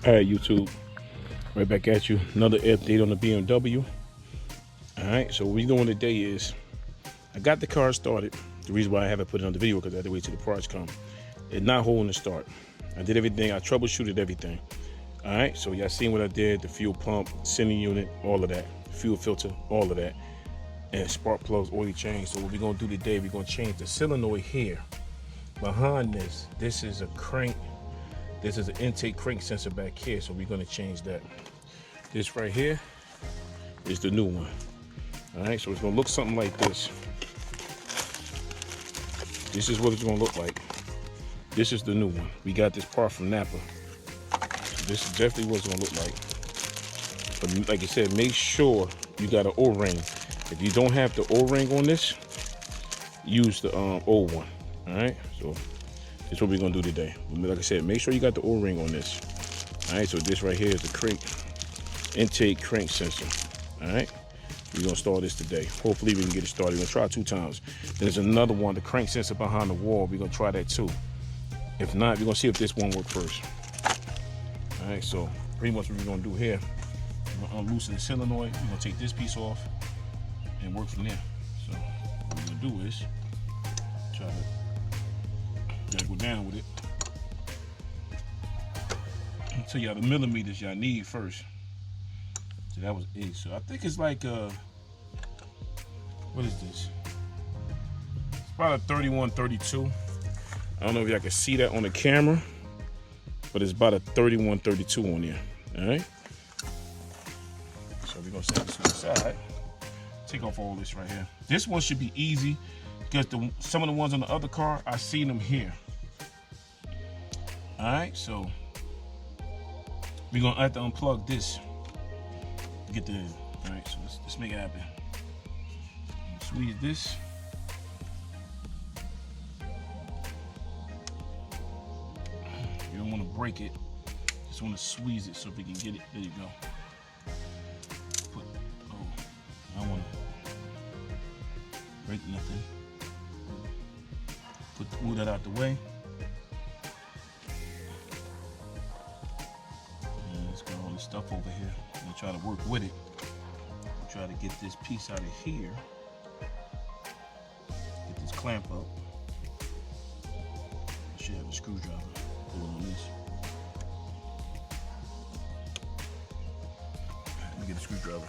All right, YouTube, right back at you. Another update on the BMW. All right, so what we're doing today is I got the car started. The reason why I haven't put it on the video because I had to wait till the parts come. It's not holding the start. I did everything. I troubleshooted everything. All right, so y'all seen what I did: the fuel pump, sending unit, all of that, fuel filter, all of that, and spark plugs, oil change. So what we're gonna do today, we're gonna change the solenoid here. Behind this, this is a crank. This is an intake crank sensor back here, so we're gonna change that. This right here is the new one. All right, so it's gonna look something like this. This is what it's gonna look like. This is the new one. We got this part from Napa. So this is definitely what it's gonna look like. But like I said, make sure you got an O-ring. If you don't have the O-ring on this, use the old one. All right, so that's what we're gonna do today. Like I said, make sure you got the O-ring on this. All right, so this right here is the crank intake crank sensor. All right, we're gonna start this today. Hopefully we can get it started. We're gonna try 2 times. There's another one, the crank sensor behind the wall. We're gonna try that too. If not, we're gonna see if this one works first. All right, so pretty much what we're gonna do here, we're gonna unloosen the solenoid. We're gonna take this piece off and work from there. So what we're gonna do is try to go down with it. I'll tell y'all the millimeters y'all need first. So that was 8. So I think it's like what is this? It's about a 31, 32. I don't know if y'all can see that on the camera, but it's about a 31, 32 on there. All right. So we're gonna set this to the side. Take off all this right here. This one should be easy because some of the ones on the other car, I seen them here. All right, so we're gonna have to unplug this to get the. All right, so let's make it happen. Squeeze this. You don't want to break it. Just want to squeeze it so we can get it. There you go. I don't want to break nothing. Move that out the way. And let's get all this stuff over here. I'm gonna try to work with it. Try to get this piece out of here. Get this clamp up. I should have a screwdriver. Put it on this. Let me get a screwdriver.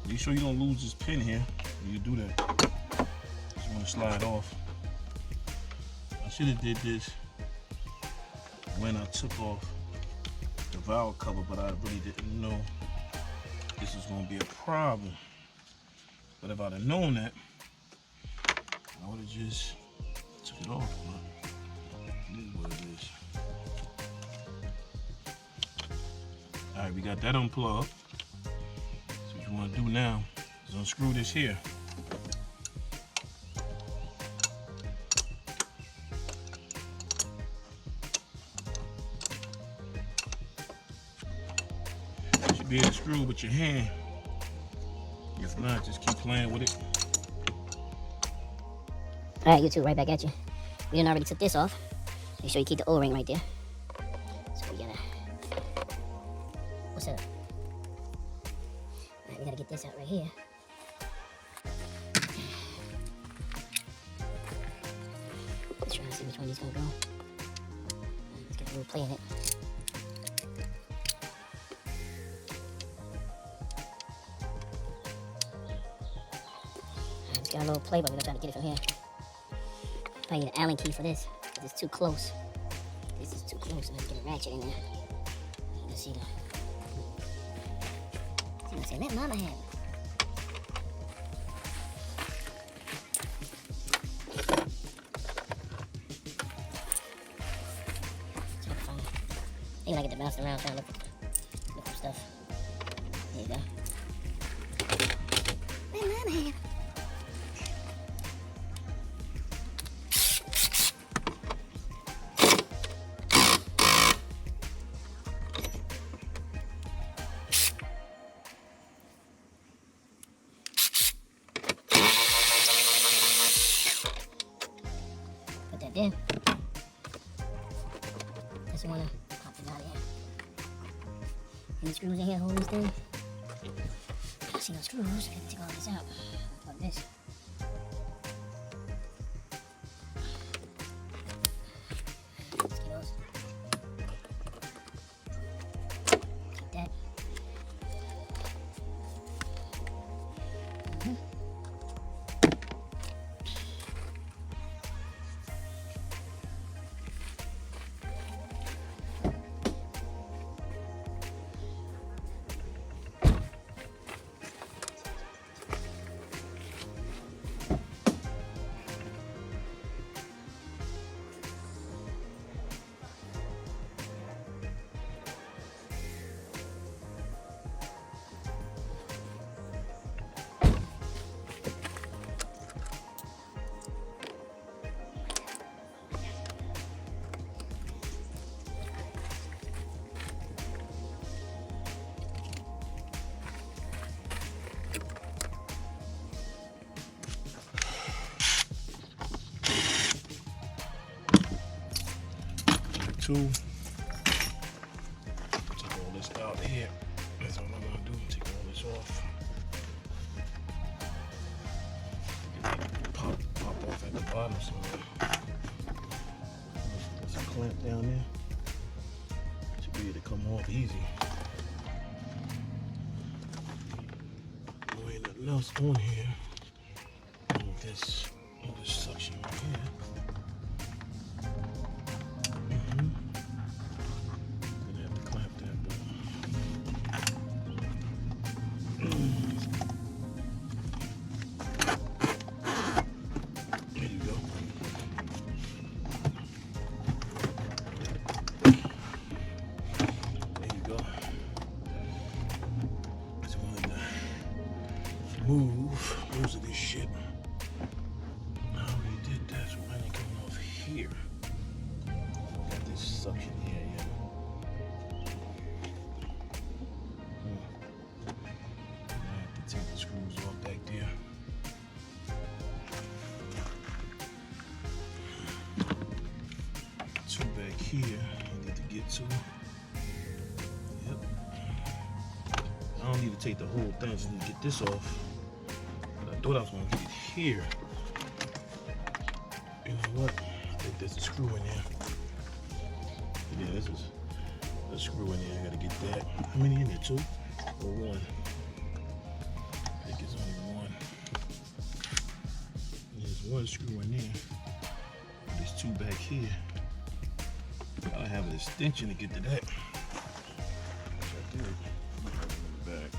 Make sure you don't lose this pin here when you do that. Just want to slide off. I should have did this when I took off the valve cover, but I really didn't know this was going to be a problem. But if I'd have known that, I would have just took it off. But this is what it is. All right, we got that unplugged. What you want to do now is unscrew this here. You should be able to screw with your hand. If not, just keep playing with it. All right, YouTube, right back at you. We done already took this off. Make sure you keep the O-ring right there. So we gotta. What's up? We gotta get this out right here. Let's try to see which one he's gonna go. Let's get a little play in it. It's got a little play, but we're gonna try to get it from here. Probably need an Allen key for this, because it's too close. This is too close. Let's get a ratchet in there. Let's see the. Say, let mama have it. Maybe I get to bounce around trying to look for stuff. There you go. Let mama have it. there. Just wanna pop it out of here. Any screws in here holding this thing? I see no screws. Gotta take all this out. Like this. Let's get those. Keep that. Take all this out here. That's what I'm gonna do. Take all this off. Pop off at the bottom somewhere. There's a clamp down there. Should be able to come off easy. There ain't nothing else on here. This suction right here. Move most of this shit. I already did that, so why ain't it coming off here? Got this suction here, yeah. I have to take the screws off back there. Two back here, I need to get to. Yep. I don't need to take the whole thing, I just need to get this off. I thought I was gonna get it here. You know what? I think there's a screw in there. Yeah, this is a screw in there. I gotta get that. How many in there? 2 or 1? I think it's only 1. There's 1 screw in there. There's 2 back here. I have an extension to get to that. Which I did. Back.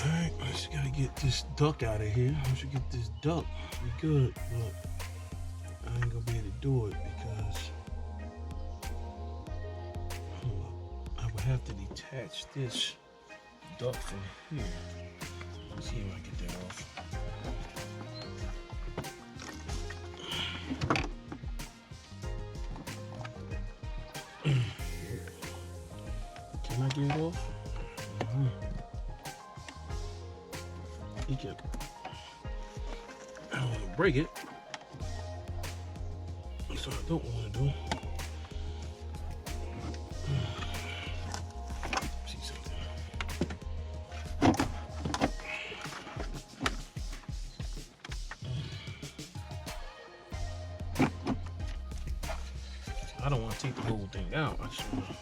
Alright, I just gotta get this duck out of here. Once you get this duck, we good, but I ain't gonna be able to do it because I would have to detach this duck from here. Let's see if I can get that off. Can I get it off? I don't want to break it. That's what I don't want to do. See something. I don't want to take the whole thing out. I just want to.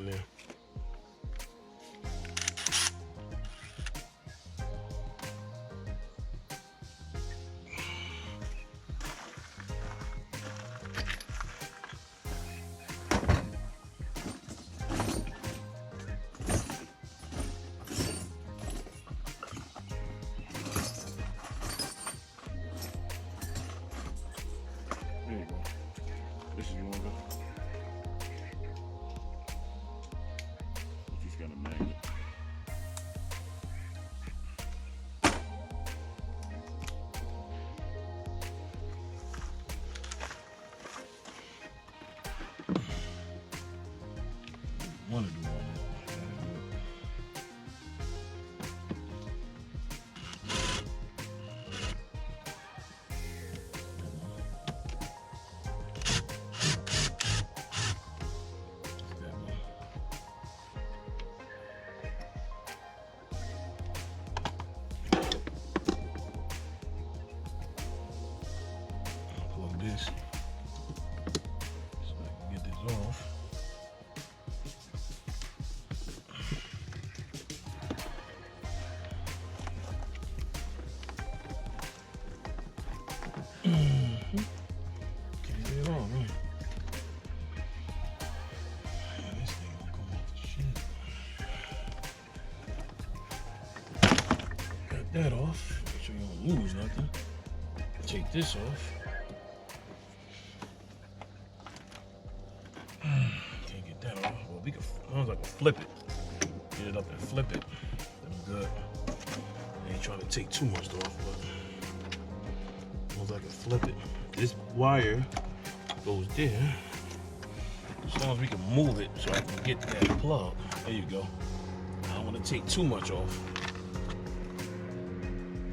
in there. There you go. This is you want to go. You just got a magnet. Want to do all this? Plug this so I can get this off. Get it off, man. Man, this thing gonna come off the shit. Got that off. Make sure you don't lose nothing. Take this off. Can't get that off. Well, we can, as long as I can flip it. Get it up and flip it. Then I'm good. I ain't trying to take too much off, but as long as I can flip it. This wire goes there. As long as we can move it so I can get that plug. There you go. I don't want to take too much off.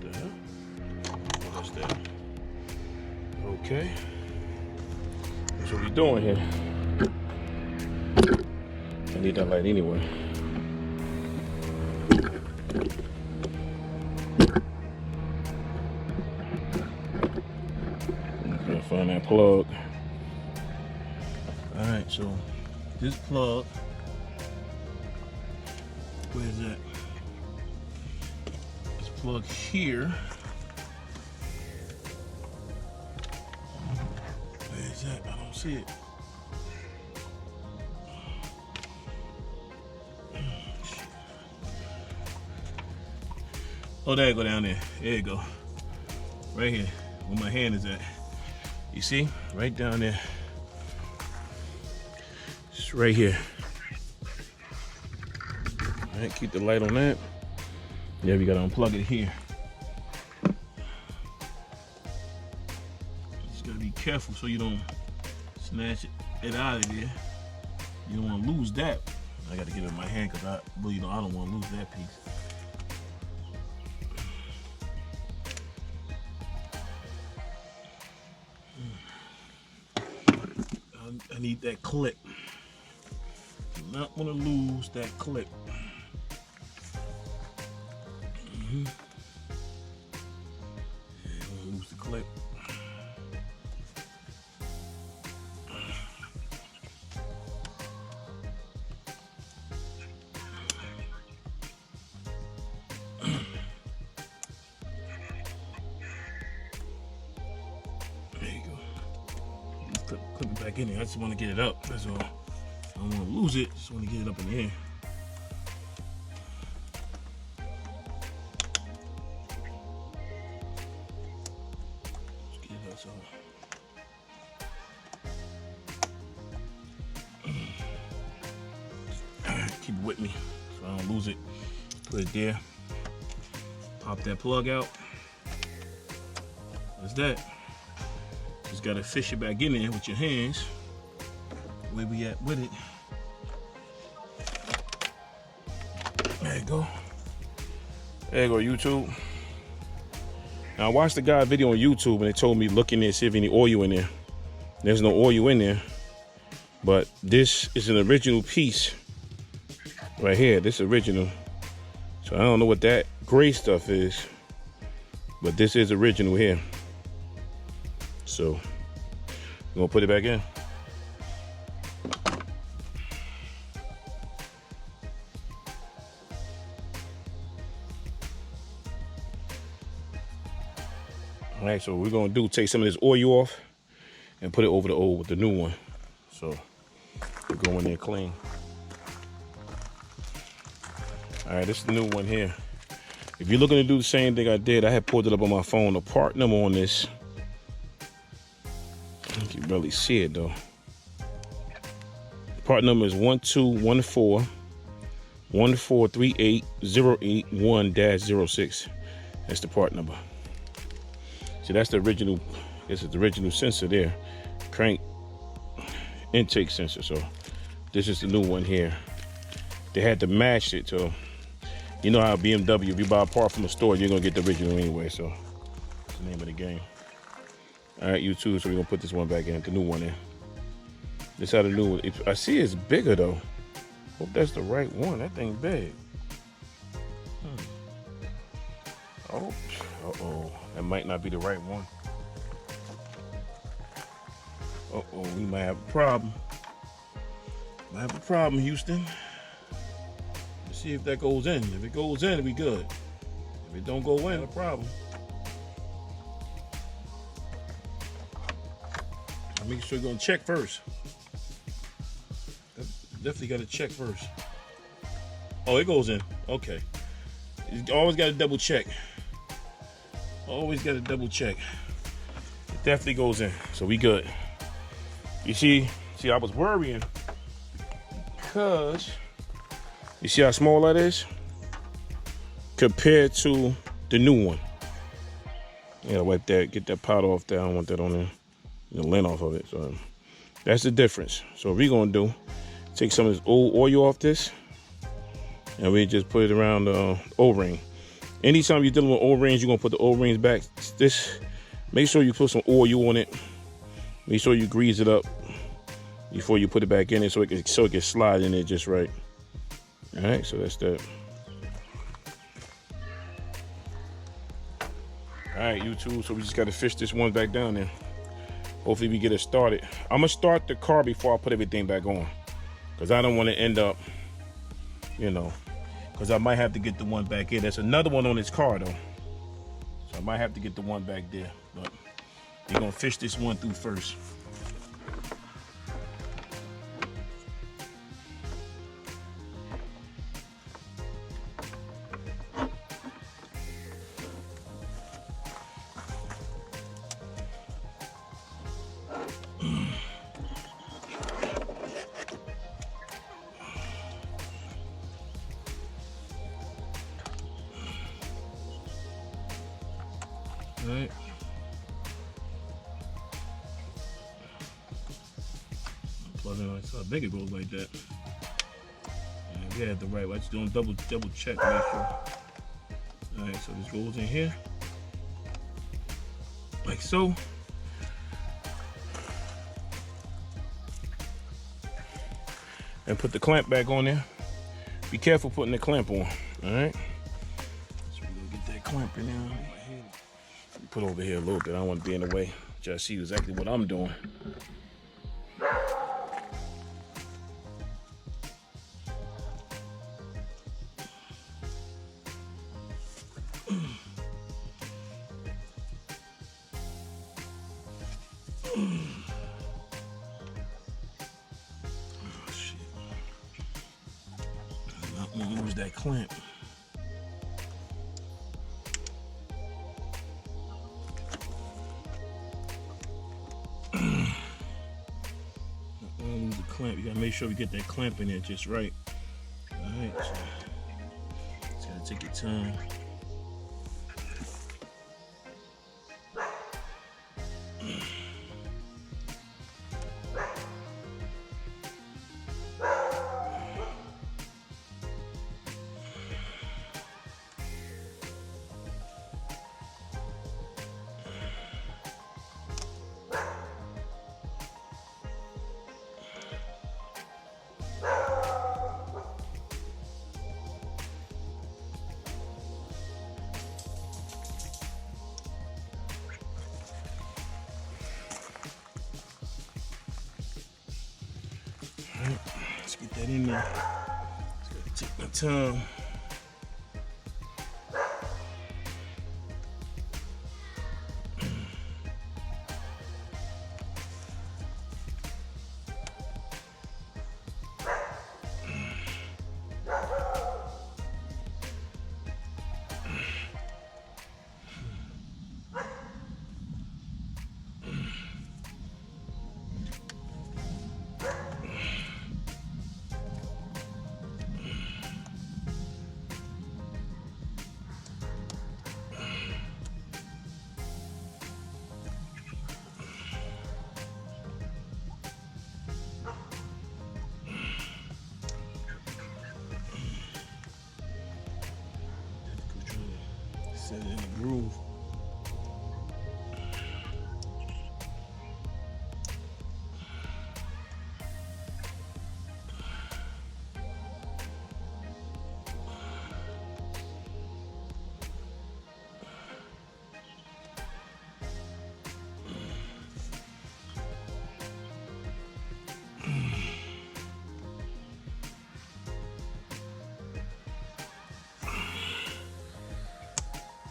The hell? Oh, that's that. Okay. That's what we doing here. I need that light anyway. Okay, find that plug. Alright, so this plug, where is that? This plug here. Where is that? I don't see it. Oh, there you go down there. There you go. Right here, where my hand is at. You see? Right down there. Just right here. All right, keep the light on that. Yeah, we gotta unplug it here. Just gotta be careful so you don't snatch it out of there. You don't wanna lose that. I gotta get it in my hand because I don't wanna lose that piece. I need that clip. Do not want to lose that clip. Yeah, don't want to lose the clip. Clip it back in there. I just want to get it up. That's all. I don't want to lose it. Just want to get it up in the air. Just get it up so. Keep it with me so I don't lose it. Put it there. Pop that plug out. That's that. Just gotta fish it back in there with your hands. Where we at with it? There you go. There you go, YouTube. Now I watched the guy video on YouTube and they told me look in there, see if any oil in there. There's no oil in there. But this is an original piece. Right here, this original. So I don't know what that gray stuff is. But this is original here. So, I'm gonna put it back in. All right, so what we're gonna do, take some of this oil off and put it over the old with the new one. So we'll go in there clean. All right, this is the new one here. If you're looking to do the same thing I did, I had pulled it up on my phone. The part number on this, you can barely see it though. The part number is 1214-1438081-06. That's the part number. So that's the original. This is the original sensor there, crank intake sensor. So this is the new one here. They had to match it to. You know how BMW, if you buy a part from a store, you're gonna get the original anyway, so that's the name of the game. All right, YouTube, so we're gonna put this one back in, the new one in. This how the new one, if I see it's bigger though. Hope that's the right one, that thing big. Oh, uh-oh, that might not be the right one. Uh-oh, we might have a problem. Might have a problem, Houston. See if that goes in. If it goes in, it'll be good. If it don't go in, no problem. Make sure you're gonna check first. Definitely gotta check first. Oh, it goes in. Okay. You always gotta double check. Always gotta double check. It definitely goes in. So we good. You see, I was worrying because you see how small that is compared to the new one. You gotta wipe that, get that powder off there. I don't want that on there, the lint off of it. So that's the difference. So what we're gonna do, take some of this old oil off this, and we just put it around the O-ring. Anytime you're dealing with O-rings, you're gonna put the O-rings back. This, make sure you put some oil on it. Make sure you grease it up before you put it back in it, so it can slide in there just right. All right, so that's that. All right, YouTube, so we just got to fish this one back down there. Hopefully we get it started. I'm going to start the car before I put everything back on, because I don't want to end up, you know, because I might have to get the one back in. There's another one on this car, though. So I might have to get the one back there, but we're going to fish this one through first. All right. Plug in, I saw how big it goes like that. And we had the right way. Just doing double check, make sure. All right, so this goes in here, like so. And put the clamp back on there. Be careful putting the clamp on. All right. So we're gonna get that clamp in there. Put over here a little bit. I don't want to be in the way. Just see exactly what I'm doing. Oh shit! I'm not gonna use that clamp. Clamp. You gotta make sure we get that clamp in there just right. All right, so it's gotta take your time. Let's get that in there. Just gotta take my time. Set it in the groove.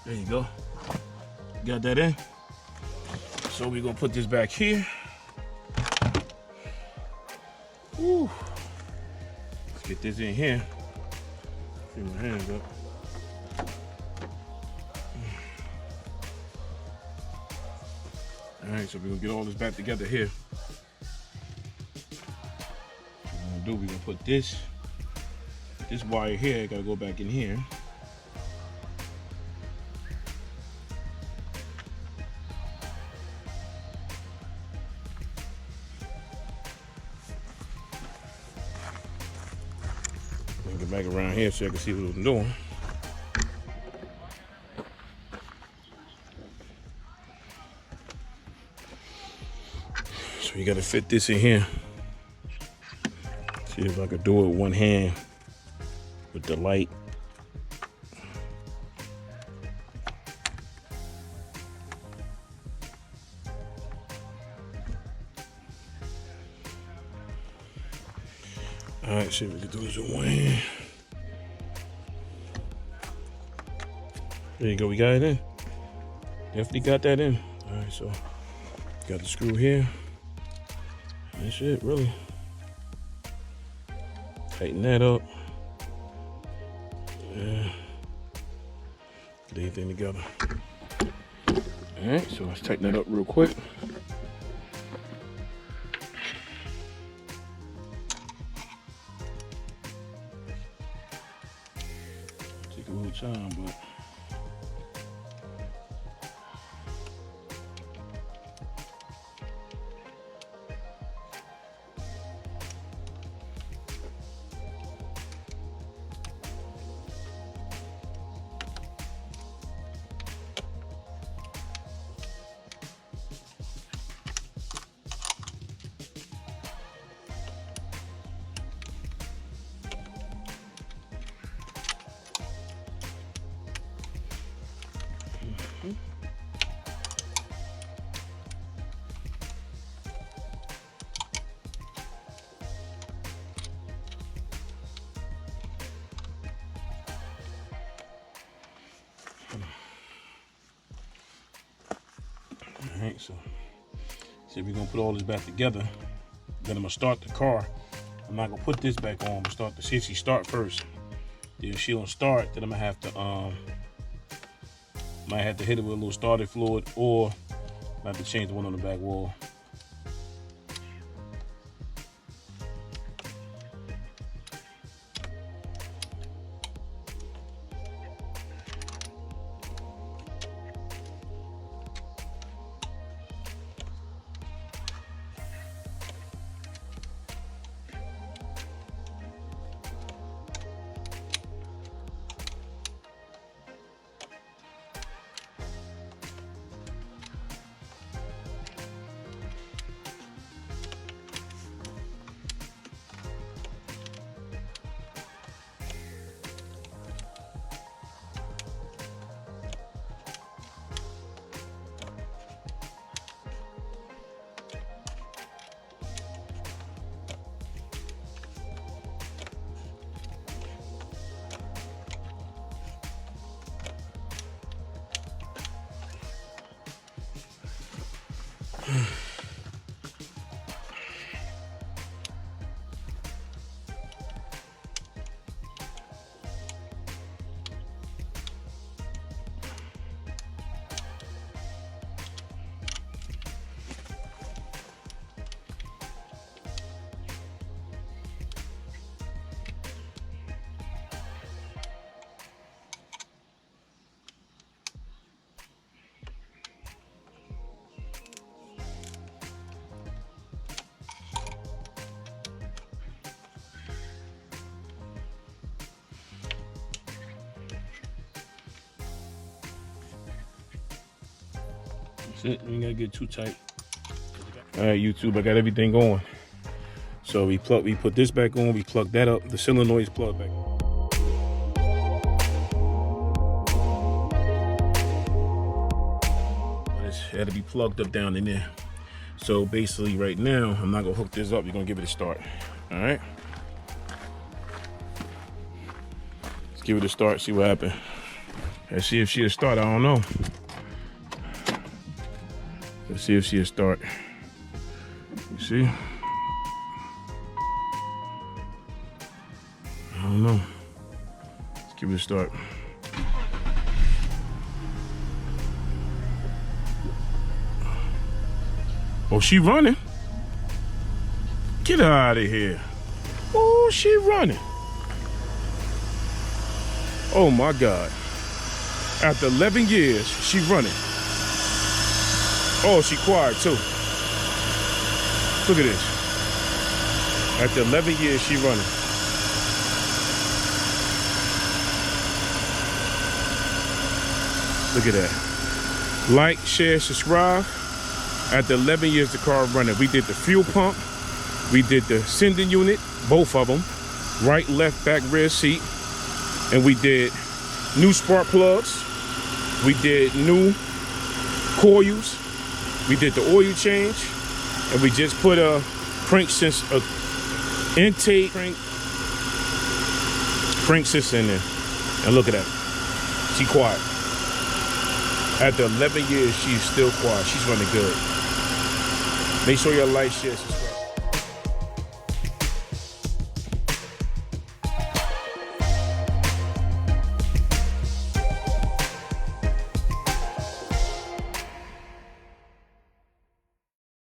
There you go. Got that in. So we're gonna put this back here. Woo. Let's get this in here. Free my hands up. All right, so we're gonna get all this back together here. What we're gonna put this wire here, gotta go back in here. Get back around here so I can see what I'm doing. So you gotta fit this in here. See if I could do it with one hand with the light. All right, see if we can do this with one hand. There you go, we got it in. Definitely got that in. All right, so got the screw here. That's it, really. Tighten that up. Yeah. Get everything together. All right, so let's tighten that up real quick. Take a little time, but all right, so see, we're gonna put all this back together. Then I'm gonna start the car. I'm not gonna put this back on. I'm gonna start the CC start first. Then if she don't start, then I'm gonna have to might have to hit it with a little starter fluid, or I have to change the one on the back wall. You ain't gotta get too tight. All right, YouTube, I got everything going. So we put this back on, we plug that up, the solenoid's plugged back. It had to be plugged up down in there. So basically right now, I'm not gonna hook this up, we're gonna give it a start. All right? Let's give it a start, see what happens. Let's see if she'll start, I don't know. Let's see if she'll start. You see? I don't know. Let's give it a start. Oh, she running. Get her out of here. Oh, she running. Oh my God. After 11 years, she running. Oh, she quiet too. Look at this. After 11 years, she running. Look at that. Like, share, subscribe. After 11 years, the car running. We did the fuel pump. We did the sending unit, both of them. Right, left, back, rear seat. And we did new spark plugs. We did new coils. We did the oil change. And we just put a crank intake crank sensor in there. And look at that. She quiet. After 11 years, she's still quiet. She's running good. Make sure you like, share, subscribe.